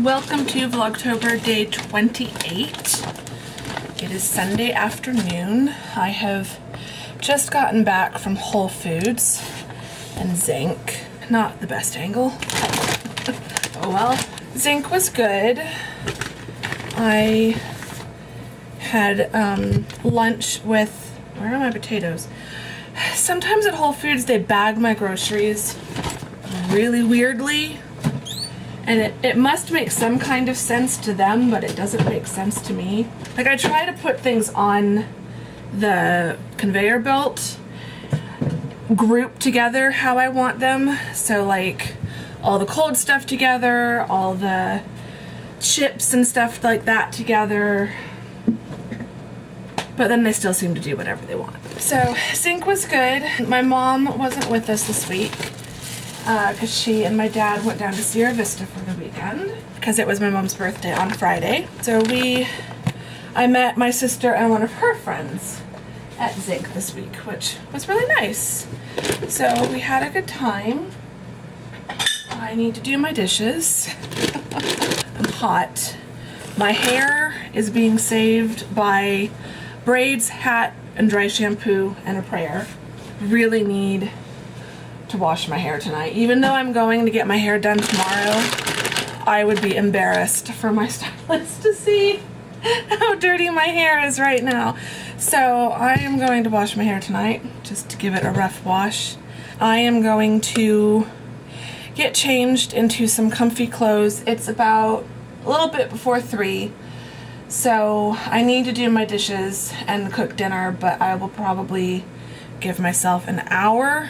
Welcome to Vlogtober day 28. It is Sunday afternoon. I have just gotten back from Whole Foods and Zinc. Not the best angle. Oh well. Zinc was good. I had lunch with, where are my potatoes? Sometimes at Whole Foods they bag my groceries really weirdly. And it must make some kind of sense to them, but it doesn't make sense to me. Like, I try to put things on the conveyor belt grouped together how I want them. So like all the cold stuff together, all the chips and stuff like that together. But then they still seem to do whatever they want. So Zinc was good. My mom wasn't with us this week because she and my dad went down to Sierra Vista for the weekend because it was my mom's birthday on Friday. So I met my sister and one of her friends at Zinc this week, which was really nice. So we had a good time. I need to do my dishes. I'm hot. My hair is being saved by braids, hat, and dry shampoo, and a prayer. Really need to wash my hair tonight. Even though I'm going to get my hair done tomorrow, I would be embarrassed for my stylist to see how dirty my hair is right now. So I am going to wash my hair tonight, just to give it a rough wash. I am going to get changed into some comfy clothes. It's about a little bit before 3. So I need to do my dishes and cook dinner, but I will probably give myself an hour.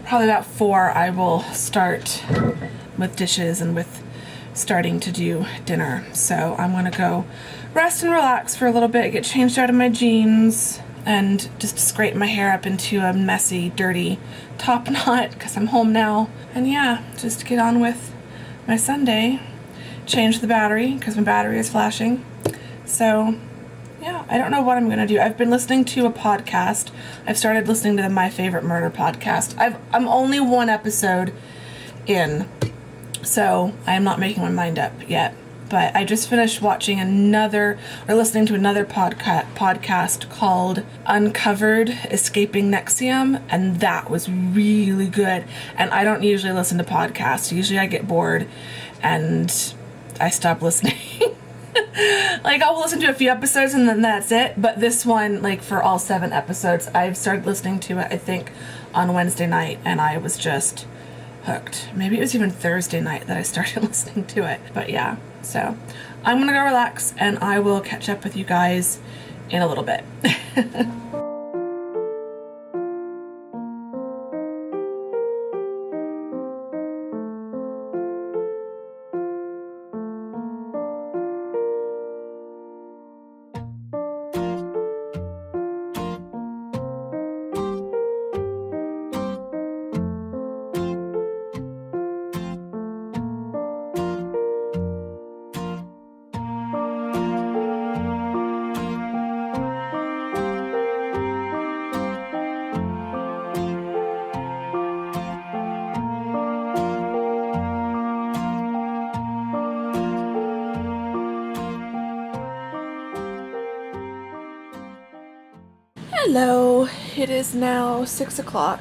Probably about 4 I will start with dishes and with starting to do dinner. So I'm gonna go rest and relax for a little bit, get changed out of my jeans, and just scrape my hair up into a messy, dirty top knot because I'm home now. And yeah, just get on with my Sunday. Change the battery because my battery is flashing. So yeah, I don't know what I'm gonna do. I've been listening to a podcast. I've started listening to the My Favorite Murder podcast. I'm only 1 episode in, so I am not making my mind up yet. But I just finished watching listening to another podcast called Uncovered Escaping NXIVM, and that was really good. And I don't usually listen to podcasts. Usually I get bored and I stop listening. Like, I'll listen to a few episodes and then that's it. But this one, like, for all 7 episodes, I've started listening to it, I think, on Wednesday night, and I was just hooked. Maybe it was even Thursday night that I started listening to it. But yeah, so I'm gonna go relax and I will catch up with you guys in a little bit. Hello, it is now 6 o'clock.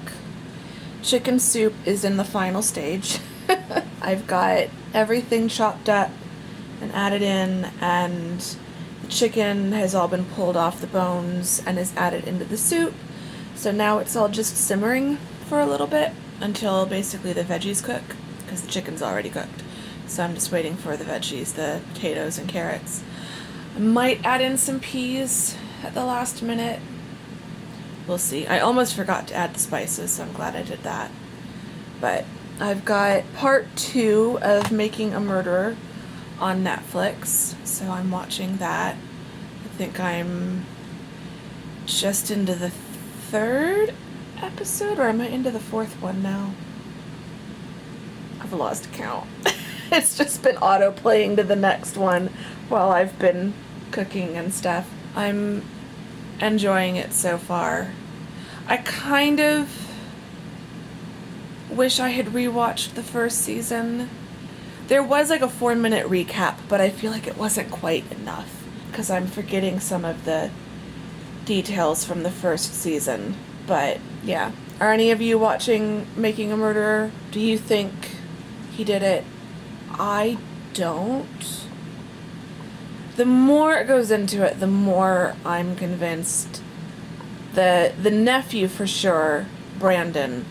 Chicken soup is in the final stage. I've got everything chopped up and added in, and the chicken has all been pulled off the bones and is added into the soup. So now it's all just simmering for a little bit until basically the veggies cook, because the chicken's already cooked. So I'm just waiting for the veggies, the potatoes and carrots. I might add in some peas at the last minute. We'll see. I almost forgot to add the spices, so I'm glad I did that. But I've got part 2 of Making a Murderer on Netflix, so I'm watching that. I think I'm just into the 3rd episode, or am I into the 4th one now? I've lost count. It's just been auto-playing to the next one while I've been cooking and stuff. I'm enjoying it so far. I kind of wish I had rewatched the first season. There was like a 4-minute recap, but I feel like it wasn't quite enough because I'm forgetting some of the details from the first season. But yeah. Are any of you watching Making a Murderer? Do you think he did it? I don't. The more it goes into it, the more I'm convinced the nephew for sure, Brandon,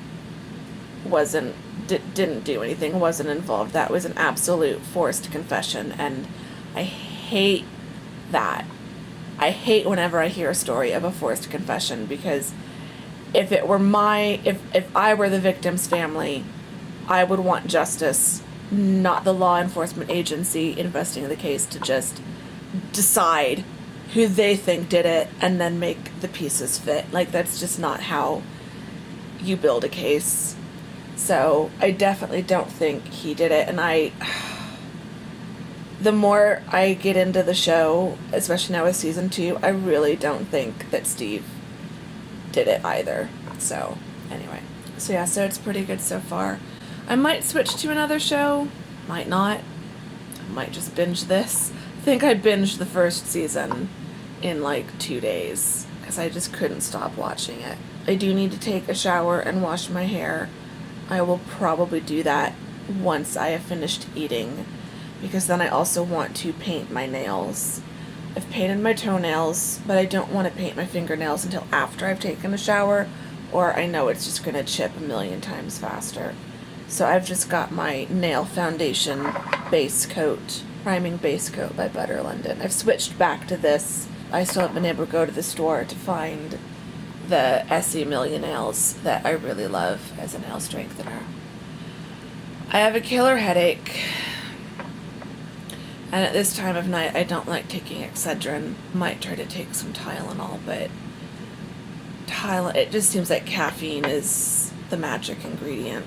didn't do anything, wasn't involved. That was an absolute forced confession, and I hate that. I hate whenever I hear a story of a forced confession, because if it were if I were the victim's family, I would want justice, not the law enforcement agency investigating the case to just decide who they think did it and then make the pieces fit. Like, that's just not how you build a case. So I definitely don't think he did it. And the more I get into the show, especially now with season 2, I really don't think that Steve did it either. So anyway, so yeah, so it's pretty good so far. I might switch to another show, might not. I might just binge this. I think I binged the first season in like 2 days because I just couldn't stop watching it. I do need to take a shower and wash my hair. I will probably do that once I have finished eating, because then I also want to paint my nails. I've painted my toenails, but I don't want to paint my fingernails until after I've taken a shower, or I know it's just going to chip a million times faster. So I've just got my nail foundation base coat, priming base coat by Butter London. I've switched back to this. I still haven't been able to go to the store to find the Essie Million Nails that I really love as a nail strengthener. I have a killer headache, and at this time of night I don't like taking Excedrin. Might try to take some Tylenol, but it just seems like caffeine is the magic ingredient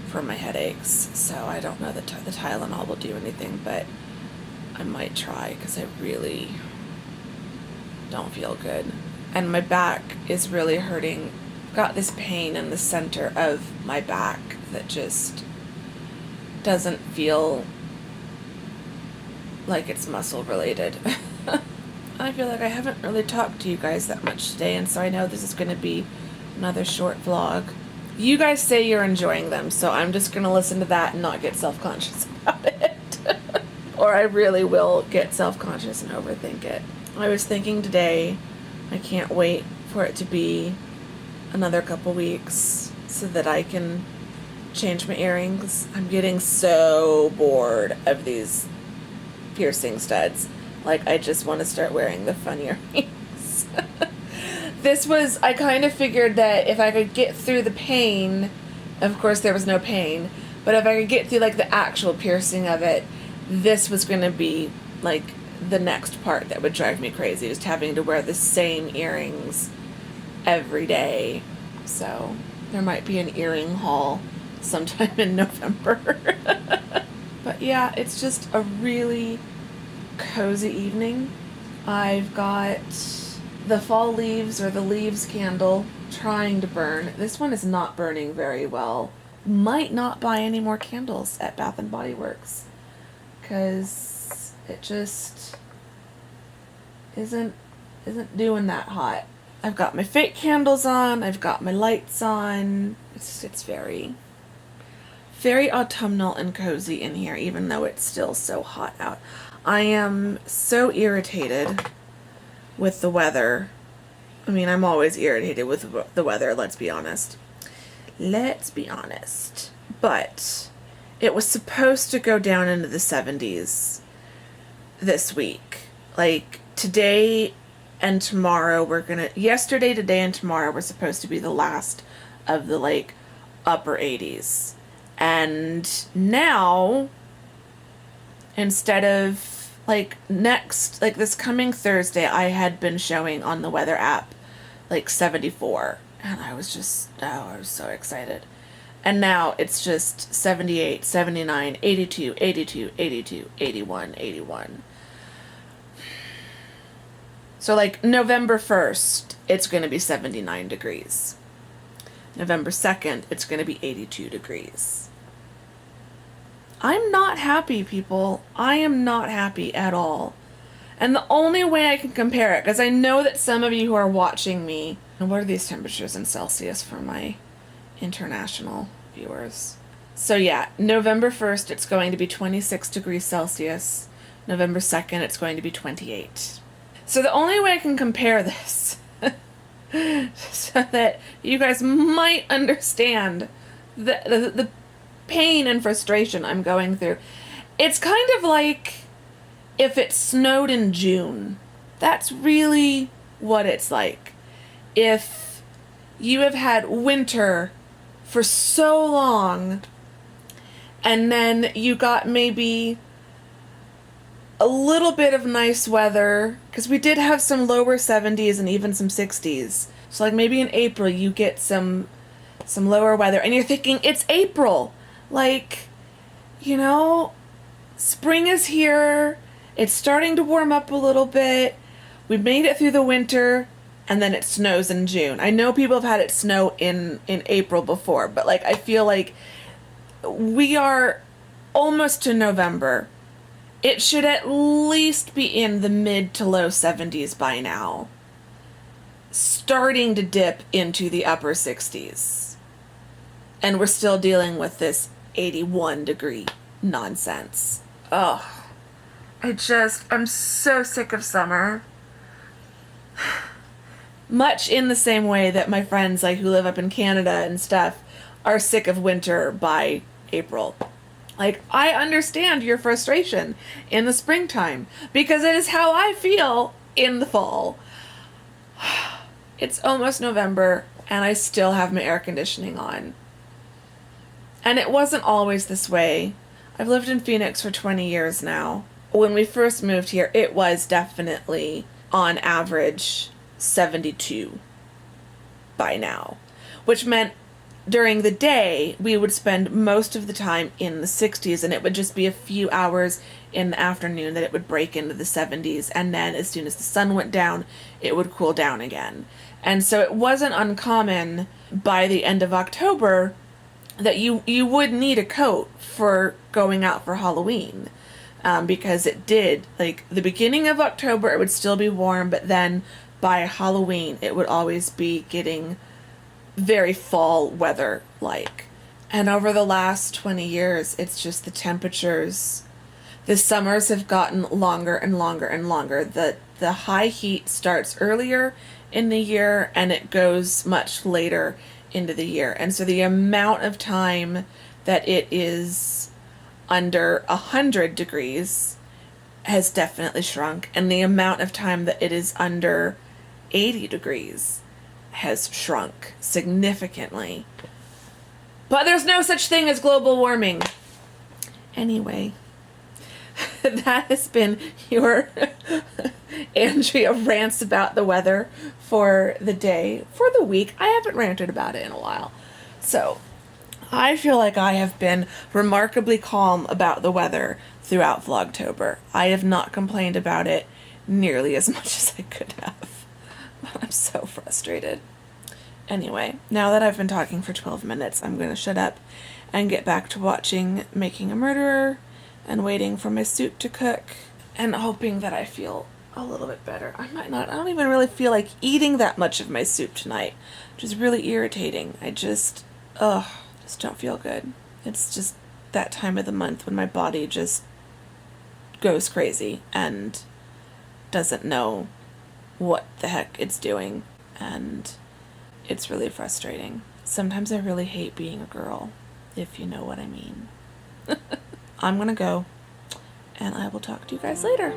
for my headaches, so I don't know that the Tylenol will do anything, but I might try because I really don't feel good. And my back is really hurting. Got this pain in the center of my back that just doesn't feel like it's muscle related. I feel like I haven't really talked to you guys that much today, and so I know this is going to be another short vlog. You guys say you're enjoying them, so I'm just going to listen to that and not get self-conscious about it. Or I really will get self-conscious and overthink it. I was thinking today, I can't wait for it to be another couple weeks so that I can change my earrings. I'm getting so bored of these piercing studs. Like, I just want to start wearing the fun earrings. I kind of figured that if I could get through the pain, of course there was no pain, but if I could get through like the actual piercing of it, this was going to be like the next part that would drive me crazy, just having to wear the same earrings every day. So there might be an earring haul sometime in November. But yeah, it's just a really cozy evening. I've got the fall leaves, or the leaves candle, trying to burn. This one is not burning very well. Might not buy any more candles at Bath & Body Works because it just isn't doing that hot. I've got my fake candles on, I've got my lights on. It's very, very autumnal and cozy in here, even though it's still so hot out. I am so irritated with the weather. I mean, I'm always irritated with the weather, let's be honest. Let's be honest. But it was supposed to go down into the 70s this week. Like, today and tomorrow yesterday, today, and tomorrow were supposed to be the last of the, like, upper 80s. And now, instead of, like, this coming Thursday, I had been showing on the weather app, like, 74. And I was so excited. And now it's just 78, 79, 82, 82, 82, 81, 81. So, like, November 1st, it's going to be 79 degrees. November 2nd, it's going to be 82 degrees. I'm not happy, people. I am not happy at all. And the only way I can compare it, because I know that some of you who are watching me, and what are these temperatures in Celsius for my international viewers? So yeah, November 1st, it's going to be 26 degrees Celsius. November 2nd, it's going to be 28. So the only way I can compare this, so that you guys might understand the pain and frustration I'm going through, it's kind of like if it snowed in June. That's really what it's like. If you have had winter for so long, and then you got maybe a little bit of nice weather, because we did have some lower 70s and even some 60s. So like maybe in April you get some lower weather, and you're thinking, it's April. Like, you know, spring is here. It's starting to warm up a little bit. We made it through the winter, and then it snows in June. I know people have had it snow in April before, but like I feel like we are almost to November. It should at least be in the mid to low 70s by now, starting to dip into the upper 60s. And we're still dealing with this 81 degree nonsense. Ugh. I'm so sick of summer. Much in the same way that my friends like who live up in Canada and stuff are sick of winter by April. Like, I understand your frustration in the springtime, because it is how I feel in the fall. It's almost November, and I still have my air conditioning on. And it wasn't always this way. I've lived in Phoenix for 20 years now. When we first moved here, it was definitely, on average, 72 by now. Which meant during the day, we would spend most of the time in the 60s, and it would just be a few hours in the afternoon that it would break into the 70s, and then as soon as the sun went down, it would cool down again. And so it wasn't uncommon by the end of October that you would need a coat for going out for Halloween. Because it did, like, the beginning of October, it would still be warm, but then by Halloween, it would always be getting very fall weather like. And over the last 20 years, it's just the temperatures, the summers have gotten longer and longer and longer. The high heat starts earlier in the year, and it goes much later into the year. And so the amount of time that it is under 100 degrees has definitely shrunk, and the amount of time that it is under 80 degrees has shrunk significantly. But there's no such thing as global warming. Anyway, that has been your Andrea rants about the weather for the day, for the week. I haven't ranted about it in a while. So I feel like I have been remarkably calm about the weather throughout Vlogtober. I have not complained about it nearly as much as I could have. But I'm so frustrated. Anyway, now that I've been talking for 12 minutes, I'm going to shut up and get back to watching Making a Murderer and waiting for my soup to cook and hoping that I feel a little bit better. I don't even really feel like eating that much of my soup tonight, which is really irritating. I just don't feel good. It's just that time of the month when my body just goes crazy and doesn't know what the heck it's doing, and it's really frustrating. Sometimes I really hate being a girl, if you know what I mean. I'm gonna go, and I will talk to you guys later.